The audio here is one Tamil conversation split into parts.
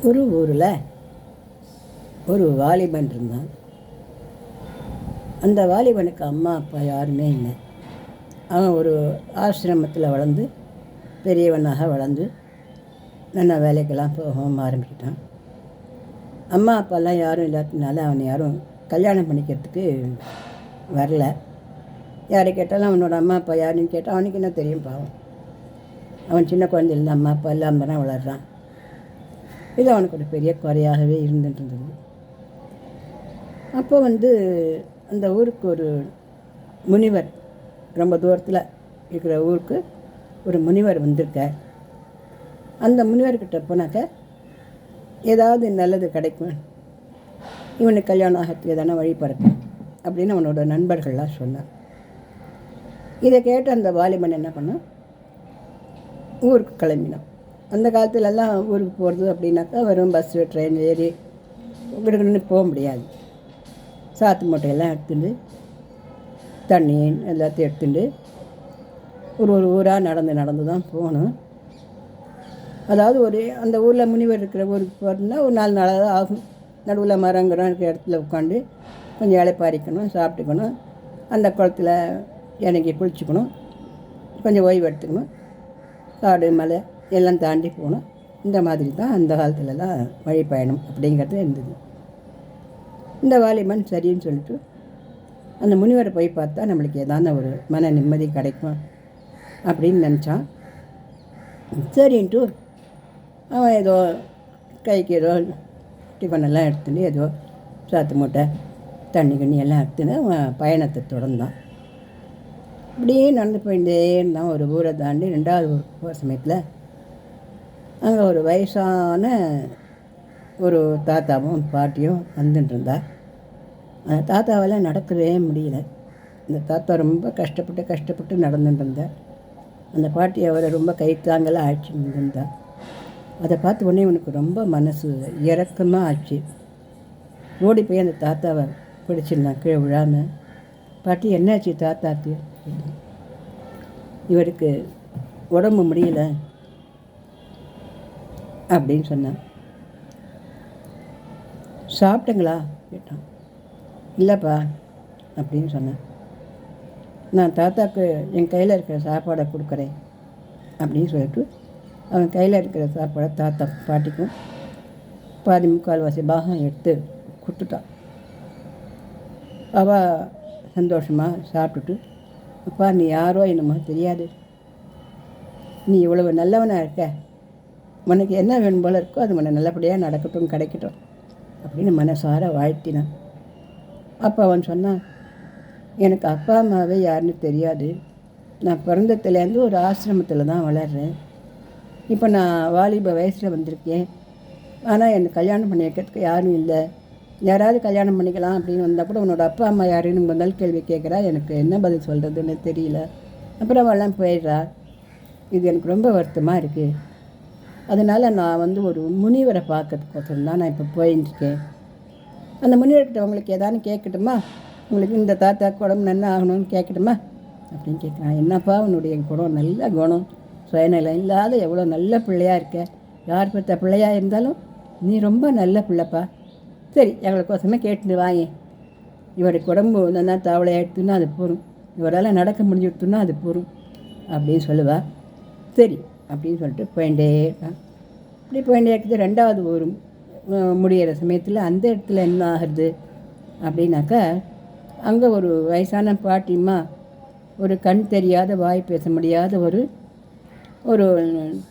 ஒரு ஊரில் ஒரு வாலிபன் இருந்தான். அந்த வாலிபனுக்கு அம்மா அப்பா யாருமே இல்லை. அவன் ஒரு ஆசிரமத்தில் வளர்ந்து பெரியவனாக வளர்ந்து நல்ல வேலைக்கெல்லாம் போகவும் ஆரம்பிச்சிட்டான். அம்மா அப்பாலாம் யாரும் இல்லாததுனால அவனை யாரும் கல்யாணம் பண்ணிக்கிறதுக்கு வரல. யாரை கேட்டாலும் அவனோட அம்மா அப்பா யாருன்னு கேட்டால் அவனுக்கு என்ன தெரியும் பாவம். அவன் சின்ன குழந்தையிலேருந்து அம்மா அப்பா இல்லாமல் தான் வளர்றான். இது அவனுக்கு ஒரு பெரிய குறையாகவே இருந்துட்டு இருந்தது. அப்போ அந்த ஊருக்கு ஒரு முனிவர், ரொம்ப தூரத்தில் இருக்கிற ஊருக்கு ஒரு முனிவர் வந்திருக்கார். அந்த முனிவர்கிட்ட போனாக்க ஏதாவது நல்லது கிடைக்கும், இவனுக்கு கல்யாணம் ஆகிறதுக்கு எதனா வழி பிறக்கும் அப்படின்னு அவனோட நண்பர்கள்லாம் சொன்னான். இதை கேட்டு அந்த வாலிபன் என்ன பண்ணான், ஊருக்கு கிளம்பினான். அந்த காலத்துலலாம் ஊருக்கு போகிறது அப்படின்னாக்கா வெறும் பஸ்ஸு ட்ரெயின் ஏறி கிடுகிடுன்னு போக முடியாது. சாத்து மூட்டையெல்லாம் எடுத்துட்டு தண்ணி எல்லாத்தையும் எடுத்துட்டு ஒரு ஊராக நடந்து தான் போகணும். அதாவது அந்த ஊரில் முனிவர் இருக்கிற ஊருக்கு போகிறதுனா ஒரு 4 நாளாக தான் ஆகும். நடுவில் மரங்கிறம் இருக்கிற இடத்துல உட்காந்து கொஞ்சம் இலைப்பாரிக்கணும், சாப்பிட்டுக்கணும், அந்த குளத்தில் இறங்கி குளிச்சுக்கணும், கொஞ்சம் ஓய்வு எடுத்துக்கணும், காடு மலை எல்லாம் தாண்டி போகணும். இந்த மாதிரி தான் அந்த காலத்துலலாம் வழி பயணம் அப்படிங்கிறது இருந்தது. இந்த வாலிபன் சரின்னு சொல்லிட்டு அந்த முனிவரை போய் பார்த்தா நம்மளுக்கு ஏதாவது ஒரு மன நிம்மதி கிடைக்கும் அப்படின்னு நினச்சான். சரின்ட்டு அவன் ஏதோ கைக்கு ஏதோ டிஃபனெல்லாம் எடுத்துட்டு ஏதோ சாத்து மூட்டை தண்ணி கண்ணி எல்லாம் எடுத்துன்னு அவன் பயணத்தை தொடர்ந்தான். இப்படியே நடந்து போயிட்டே இருந்தான். ஒரு ஊரை தாண்டி 2வது ஊருக்கு போகிற சமயத்தில் அங்கே ஒரு வயசான ஒரு தாத்தாவும் பாட்டியும் வந்துட்டு இருந்தா. அந்த தாத்தாவால் நடக்கவே முடியல. அந்த தாத்தா ரொம்ப கஷ்டப்பட்டு நடந்துட்டு இருந்தார். அந்த பாட்டி அவரை ரொம்ப கைத்தாங்கலாம் ஆட்சி இருந்தா. அதை பார்த்த உடனே இவனுக்கு ரொம்ப மனசு இறக்கமாக ஆச்சு. ஓடி போய் அந்த தாத்தாவை பிடிச்சிருந்தான் கீழே விழாமல். பாட்டி என்னாச்சு தாத்தாக்கு? இவருக்கு உடம்பு முடியல அப்படின்னு சொன்னான். சாப்பிட்டங்களா கேட்டான். இல்லைப்பா அப்படின்னு சொன்னேன். நான் தாத்தாக்கு என் கையில் இருக்கிற சாப்பாடை கொடுக்குறேன் அப்படின்னு சொல்லிட்டு அவன் கையில் இருக்கிற சாப்பாடை தாத்தா பாட்டிக்கும் 3/4 பாகம் எடுத்து கொடுத்துட்டான். அவள் சந்தோஷமாக சாப்பிட்டுட்டு, அப்பா நீ யாரோ என்னமோ தெரியாது, நீ இவ்வளவு நல்லவனாக இருக்க, உனக்கு என்ன வேணும் போல இருக்கோ அது உனக்கு நல்லபடியாக நடக்கட்டும் கிடைக்கட்டும் அப்படின்னு மனசார வாழ்த்தினான். அப்போ அவன் சொன்னான், எனக்கு அப்பா அம்மாவே யாருன்னு தெரியாது, நான் பிறந்தத்துலேருந்து ஒரு ஆசிரமத்தில் தான் வளர்கிறேன். இப்போ நான் வாலிப வயசில் வந்திருக்கேன். ஆனால் எனக்கு கல்யாணம் பண்ணி வைக்கிறதுக்கு யாரும் இல்லை. யாராவது கல்யாணம் பண்ணிக்கலாம் அப்படின்னு வந்தால் கூட உன்னோட அப்பா அம்மா யாருன்னு முதல் கேள்வி கேட்குறா. எனக்கு என்ன பதில் சொல்கிறதுன்னு தெரியல. அப்புறம் அவெல்லாம் போயிடுறா. இது எனக்கு ரொம்ப வருத்தமாக இருக்குது. அதனால் நான் ஒரு முனிவரை பார்க்கறதுக்கோசரம் தான் நான் இப்போ போயின்ட்டுருக்கேன். அந்த முனிவர்கிட்ட உங்களுக்கு ஏதானு கேட்கட்டுமா? உங்களுக்கு இந்த தாத்தாக்கு உடம்பு நல்லா ஆகணும்னு கேட்கட்டுமா அப்படின்னு கேட்குறான். என்னப்பா உன்னுடைய குணம், நல்ல குணம், சுயநலம் இல்லாத எவ்வளோ நல்ல பிள்ளையாக இருக்க. யார் பெற்ற பிள்ளையாக இருந்தாலும் நீ ரொம்ப நல்ல பிள்ளைப்பா. சரி எங்களுக்கோசமே கேட்டுட்டு வாங்க. இவருக்கு உடம்பு நல்லா தாவளையாகிடுத்துன்னா அது போகும், இவரால் நடக்க முடிஞ்சுடுத்துன்னா அது போகும் அப்படின்னு சொல்லுவா. சரி அப்படின்னு சொல்லிட்டு போயிட்டே இருக்கான். இப்படி போயிட்டே இருக்குது. 2வது ஊர் முடிகிற சமயத்தில் அந்த இடத்துல என்ன ஆகுது அப்படின்னாக்கா, அங்கே ஒரு வயசான பாட்டிம்மா, ஒரு கண் தெரியாத வாய் பேச முடியாத ஒரு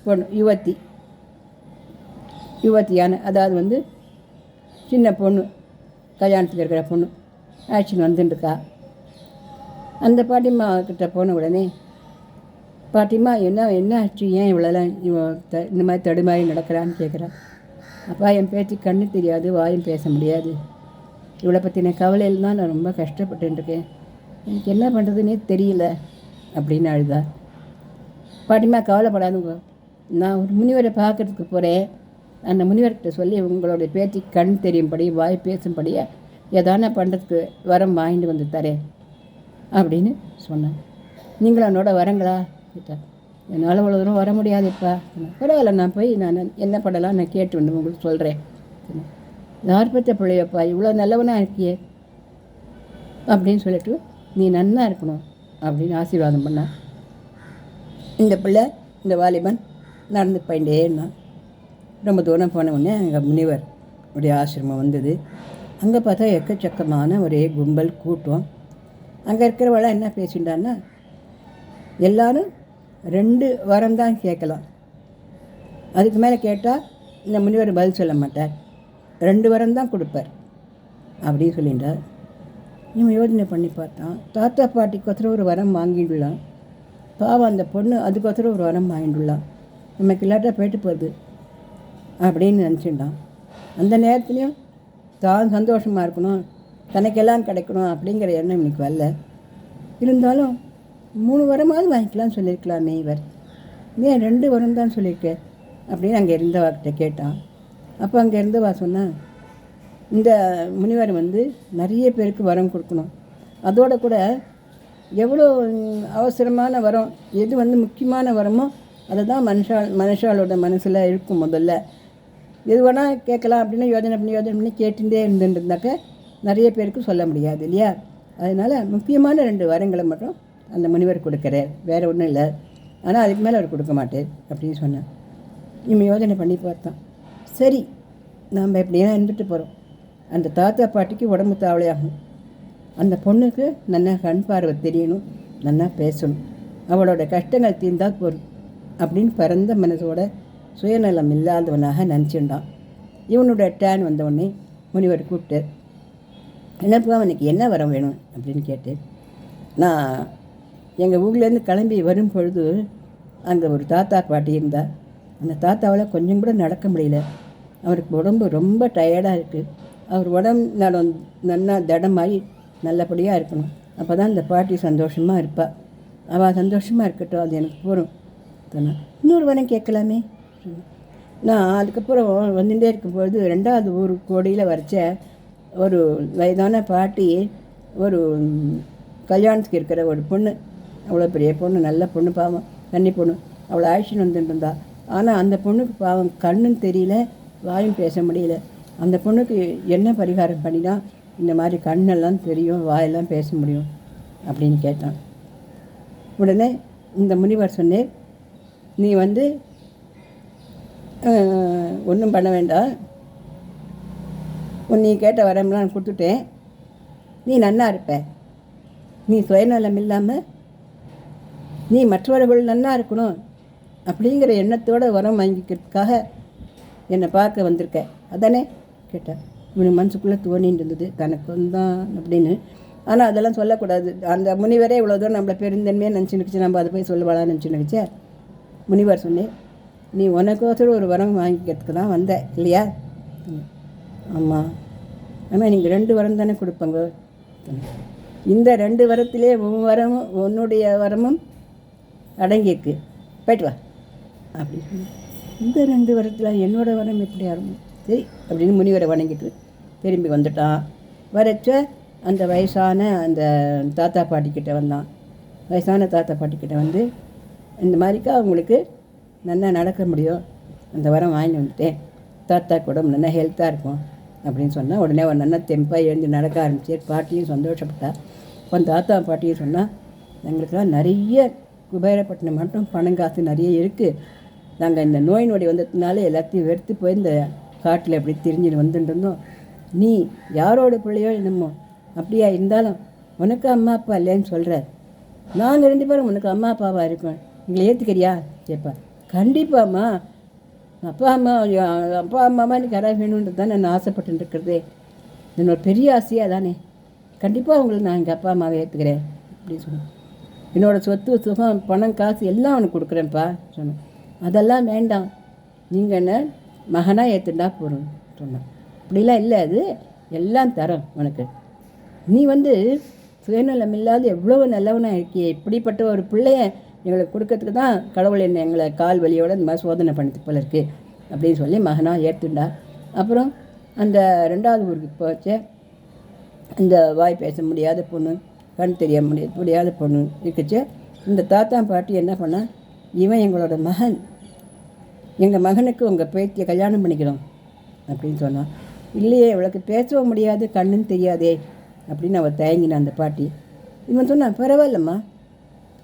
பொண்ணு, யுவத்தியான, அதாவது சின்ன பொண்ணு, கல்யாணத்தில் இருக்கிற பொண்ணு ஆக்ஷன் வந்துட்டுருக்கா. அந்த பாட்டிம்மா கிட்ட போன உடனே, பாட்டிம்மா என்ன ஆச்சு, ஏன் இவ்வளோலாம் இந்த மாதிரி தடுமாறி நடக்கிறான்னு கேட்குறா. அப்பா என் பேச்சு கண்ணு தெரியாது, வாயும் பேச முடியாது, இவளை பற்றின கவலையில் தான் நான் ரொம்ப கஷ்டப்பட்டுருக்கேன், எனக்கு என்ன பண்ணுறதுன்னே தெரியல அப்படின்னு அழுதா. பாட்டிம்மா கவலைப்படாதுங்க, நான் ஒரு முனிவரை பார்க்குறதுக்கு போகிறேன். அந்த முனிவர்கிட்ட சொல்லி உங்களுடைய பேச்சு கண் தெரியும்படி வாய் பேசும்படியாக எதான பண்ணுறதுக்கு வரம் வாங்கிட்டு வந்து தரேன் அப்படின்னு சொன்னேன். நீங்களும் என்னோட வரங்களா கேட்டா. என்னால் அவ்வளோ தூரம் வர முடியாதுப்பா. பரவாயில்ல, நான் போய் நான் என்ன பண்ணலாம் நான் கேட்டு வந்து உங்களுக்கு சொல்கிறேன். யார் பற்ற பிள்ளையப்பா, இவ்வளோ நல்லவனாக இருக்கியே அப்படின்னு சொல்லிட்டு நீ நன்னா இருக்கணும் அப்படின்னு ஆசீர்வாதம் பண்ணான். இந்த பிள்ளை, இந்த வாலிபன் நடந்து போயிட்டே இருந்தான். ரொம்ப தூரம் போன உடனே அங்கே முனிவர் உடைய ஆசிரமம் வந்தது. அங்கே பார்த்தா எக்கச்சக்கமான ஒரே கும்பல் கூட்டம். அங்கே இருக்கிறவளாம் என்ன பேசிட்டான்னா, எல்லோரும் 2 வரம் தான் கேட்கலாம், அதுக்கு மேலே கேட்டால் இந்த முனிவர் பதில் சொல்ல மாட்டார், 2 வரம் தான் கொடுப்பார் அப்படின்னு சொல்லிட்டார். இவன் யோசனை பண்ணி பார்த்தான். தாத்தா பாட்டிக்கு ஒரு வரம் வாங்கிடலாம், பாவம் அந்த பொண்ணு அதுக்கு ஒரு வரம் வாங்கிடலாம், நமக்கு இல்லாட்டா போயிட்டு போகுது அப்படின்னு நினச்சிட்டான். அந்த நேரத்துலையும் தான் சந்தோஷமாக இருக்கணும், தனக்கெல்லாம் கிடைக்கணும் அப்படிங்கிற எண்ணம் இன்றைக்கி வரல. இருந்தாலும் 3 வரமாவது வாங்கிக்கலாம்னு சொல்லியிருக்கலாமே இவர், ஏன் 2 வரம் தான் சொல்லியிருக்கேன் அப்படின்னு அங்கே இருந்தவாக்கிட்ட கேட்டான். அப்போ அங்கே இருந்தவா சொன்னான், இந்த முனிவர் நிறைய பேருக்கு வரம் கொடுக்கணும், அதோட கூட எவ்வளோ அவசரமான வரம், எது முக்கியமான வரமோ அதை தான் மனுஷாலோட மனசில் இருக்கும். முதல்ல எது வேணால் கேட்கலாம் அப்படின்னு யோஜனை பண்ணி கேட்டுட்டே இருந்துருந்தாக்க நிறைய பேருக்கு சொல்ல முடியாது இல்லையா? அதனால் முக்கியமான 2 வரங்களை மட்டும் அந்த முனிவர் கொடுக்குறார், வேறு ஒன்றும் இல்லை, ஆனால் அதுக்கு மேலே அவர் கொடுக்க மாட்டார் அப்படின்னு சொன்னான். இவன் யோஜனை பண்ணி பார்த்தான். சரி, நாம் எப்படின்னா இருந்துட்டு போகிறோம், அந்த தாத்தா பாட்டிக்கு உடம்பு தாவலையாகும், அந்த பொண்ணுக்கு நல்லா கண் பார்வை தெரியணும், நல்லா பேசணும், அவளோட கஷ்டங்கள் தீர்ந்தால் போதும் அப்படின்னு பிறந்த மனசோட சுயநலம் இல்லாதவனாக நினச்சிண்டான். இவனோட டேன் வந்தவொடனே முனிவர் கூப்பிட்டு, என்னப்பா அவனுக்கு என்ன வரம் வேணும் அப்படின்னு கேட்டு, நான் எங்கள் ஊர்லேருந்து கிளம்பி வரும் பொழுது அங்கே ஒரு தாத்தா பாட்டி இருந்தால், அந்த தாத்தாவால் கொஞ்சம் கூட நடக்க முடியல, அவருக்கு உடம்பு ரொம்ப டயர்டாக இருக்குது, அவர் உடம்பு நல்லா திடமாகி நல்லபடியாக இருக்கணும், அப்போ தான் அந்த பாட்டி சந்தோஷமாக இருப்பாள், அவள் சந்தோஷமாக இருக்கட்டும், அது எனக்கு போகும். இன்னொரு வரம் கேட்கலாமே. நான் அதுக்கப்புறம் வந்துட்டே இருக்கும்பொழுது 2வது ஊர் கோடியில் வரைச்ச ஒரு வயதான பாட்டி, ஒரு கல்யாணத்துக்கு இருக்கிற ஒரு பொண்ணு, அவ்வளோ பெரிய பொண்ணு, நல்ல பொண்ணு, பாவம் கன்னி பொண்ணு, அவளை ஆக்ஷன் வந்துட்டு இருந்தா. ஆனால் அந்த பொண்ணுக்கு பாவம் கண்ணுன்னு தெரியல, வாயும் பேச முடியல. அந்த பொண்ணுக்கு என்ன பரிகாரம் பண்ணினா இந்த மாதிரி கண்ணெல்லாம் தெரியும், வாயெல்லாம் பேச முடியும் அப்படின்னு கேட்டான். உடனே இந்த முனிவர் சொன்னேன், நீ ஒன்றும் பண்ண வேண்டாம், நீ கேட்ட வரம்லாம் கொடுத்துட்டேன், நீ நன்னா இருப்ப, நீ சுயநலம் இல்லாமல் நீ மற்றவர்கள் நன்னா இருக்கணும் அப்படிங்கிற எண்ணத்தோடு வரம் வாங்கிக்கிறதுக்காக என்னை பார்க்க வந்திருக்க அதானே கேட்டேன். இவனு மனசுக்குள்ளே தோணின்னு இருந்தது தனக்கு தான் அப்படின்னு. ஆனால் அதெல்லாம் சொல்லக்கூடாது, அந்த முனிவரே இவ்வளோ தூரம் நம்மளை பெருந்தன்மையாக நினச்சினுக்குச்சு, நம்ம அதை போய் சொல்லுவாளான்னு நினச்சினுக்குச்சே. முனிவர் சொன்னேன், நீ உனக்கோசரம் ஒரு வரம் வாங்கிக்கிறதுக்கு தான் வந்த இல்லையா? ஆமாம், ஆனால் நீங்கள் 2 வரம் தானே கொடுப்பாங்க, இந்த 2 வரத்திலே உன் வரமும் உன்னுடைய வரமும் அடங்கியிருக்கு, போய்ட்டு வா அப்படி சொன்னேன். இந்த 2 வரத்தில் என்னோடய வரம் எப்படி ஆகும்? சரி அப்படின்னு முனிவரை வணங்கிட்டு திரும்பி வந்துட்டான். வரச்ச அந்த வயசான அந்த தாத்தா பாட்டிக்கிட்ட வந்தான். வயசான தாத்தா பாட்டிக்கிட்ட இந்த மாதிரிக்கா அவங்களுக்கு நல்லா நடக்க முடியும், அந்த வரம் வாங்கிட்டு வந்துட்டேன், தாத்தா கூட நல்லா ஹெல்த்தாக இருக்கும் அப்படின்னு சொன்னால் உடனே அவன் நல்லா தெம்பாக எழுந்து நடக்க ஆரம்பிச்சு. பாட்டியும் சந்தோஷப்பட்டா. அவன் தாத்தா பாட்டியும் சொன்னால், எங்களுக்கெல்லாம் நிறைய குபேரப்பட்டினம் மட்டும் பணம் காசு நிறைய இருக்குது, நாங்கள் இந்த நோய் நொடி வந்ததுனால எல்லாத்தையும் வெறுத்து போய் இந்த காட்டில் எப்படி திரிஞ்சுன்னு வந்துட்டு இருந்தோம், நீ யாரோட பிள்ளையோ என்னமோ அப்படியா இருந்தாலும் உனக்கு அம்மா அப்பா இல்லைன்னு சொல்கிற, நாங்கள் 2 பேரும் உனக்கு அம்மா அப்பாவாக இருக்கோம், எங்களை ஏற்றுக்கிறியா கேட்பா. கண்டிப்பாம்மா, அப்பா அம்மாவா எனக்கு யாராவது வேணுன்றது தான் நான் ஆசைப்பட்டு இருக்கிறதே, என்னோட பெரிய ஆசையாக தானே, கண்டிப்பாக உங்களுக்கு நான் எங்கள் அப்பா அம்மாவை ஏற்றுக்கிறேன் அப்படின்னு சொன்னேன். என்னோடய சொத்து சுகம் பணம் காசு எல்லாம் அவனுக்கு கொடுக்குறேன்ப்பா சொன்னேன். அதெல்லாம் வேண்டாம், நீங்கள் என்ன மகனாக ஏற்றுண்டா போகிறோம் சொன்னேன். அப்படிலாம் இல்லை, அது எல்லாம் தரோம் உனக்கு, நீ சுயநலம் இல்லாத எவ்வளோ நல்லவனாக இருக்கியே, இப்படிப்பட்ட ஒரு பிள்ளைய எங்களுக்கு கொடுக்கறதுக்கு தான் கடவுள் என்ன எங்களை கால் வலியோடு இந்த மாதிரி சோதனை பண்ணிட்டு போல இருக்குது அப்படின்னு சொல்லி மகனாக ஏற்றுண்டா. அப்புறம் அந்த 2வது ஊருக்கு போச்ச இந்த வாய் பேச முடியாத பொண்ணு, கண் தெரிய முடியாத பொண்ணு இருக்குச்சு. இந்த தாத்தா பாட்டி என்ன பண்ணால், இவன் எங்களோட மகன், எங்கள் மகனுக்கு உங்கள் பேத்தியை கல்யாணம் பண்ணிக்கணும் அப்படின்னு சொன்னான். இல்லையே, இவளுக்கு பேசவும் முடியாது, கண்ணுன்னு தெரியாதே அப்படின்னு அவள் தயங்கினான் அந்த பாட்டி. இவன் சொன்னான், பரவாயில்லம்மா,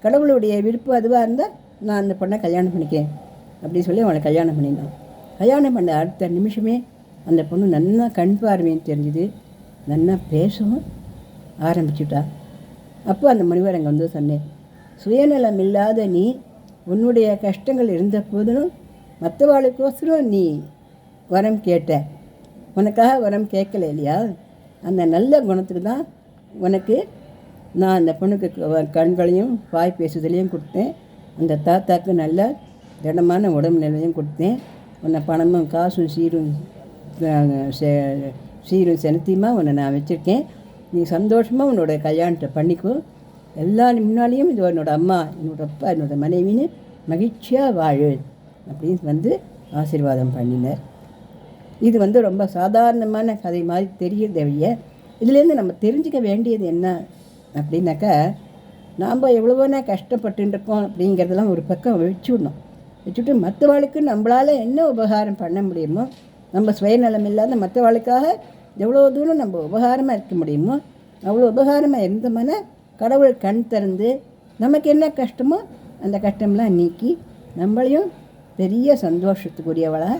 கடவுளுடைய விருப்பம் அதுவாக இருந்தால் நான் அந்த பொண்ணை கல்யாணம் பண்ணிக்கிறேன் அப்படின்னு சொல்லி அவளை கல்யாணம் பண்ணினான். கல்யாணம் பண்ண அடுத்த நிமிஷமே அந்த பொண்ணு நல்லா கண் பார்வைன்னு தெரிஞ்சுது, நல்லா பேசவும் ஆரம்பிச்சுட்டா. அப்போ அந்த முனிவர் அங்கே வந்து சொன்னேன், சுயநலம் இல்லாத நீ உன்னுடைய கஷ்டங்கள் இருந்த போதிலும் மற்றவாளுக்கோசரம் நீ வரம் கேட்ட, உனக்காக வரம் கேட்கல இல்லையா? அந்த நல்ல குணத்துக்கு தான் உனக்கு நான் அந்த பொண்ணுக்கு கண்களையும் வாய் பேசுதலையும் கொடுத்தேன். அந்த தாத்தாக்கு நல்ல திடமான உடம்பு நிலையும் கொடுத்தேன். உன்னை பணமும் காசும் சீரும் செலுத்தியுமா உன்னை நான் வச்சுருக்கேன். நீ சந்தோஷமாக உன்னோட கல்யாணத்தை பண்ணிக்கோ. எல்லா முன்னாலேயும் இது என்னோட அம்மா, என்னோட அப்பா, என்னோட மனைவின்னு மகிழ்ச்சியாக வாழு அப்படின்னு வந்து ஆசீர்வாதம் பண்ணினார். இது வந்து ரொம்ப சாதாரணமான கதை மாதிரி தெரியுது ஒழிய, இதுலேருந்து நம்ம தெரிஞ்சுக்க வேண்டியது என்ன அப்படின்னாக்கா, நாம் எவ்வளவோனா கஷ்டப்பட்டுருக்கோம் அப்படிங்கிறதெல்லாம் ஒரு பக்கம் வச்சுட்டு மற்றவாளுக்கு நம்மளால் என்ன உபகாரம் பண்ண முடியுமோ, நம்ம சுயநலம் இல்லாத மற்றவாளுக்காக எவ்வளோ தூரம் நம்ம உபகாரமாக இருக்க முடியுமோ அவ்வளோ உபகாரமாக இருந்தோம்னா கடவுள் கண் திறந்து நமக்கு என்ன கஷ்டமோ அந்த கஷ்டம்லாம் நீக்கி நம்மளையும் பெரிய சந்தோஷத்துக்குரியவளாக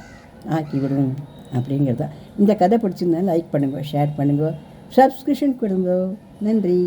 ஆக்கி விடும் அப்படிங்கிறது தான். இந்த கதை பிடிச்சிருந்தாலும் லைக் பண்ணுங்க, ஷேர் பண்ணுங்க, சப்ஸ்கிரிப்ஷன் கொடுங்க. நன்றி.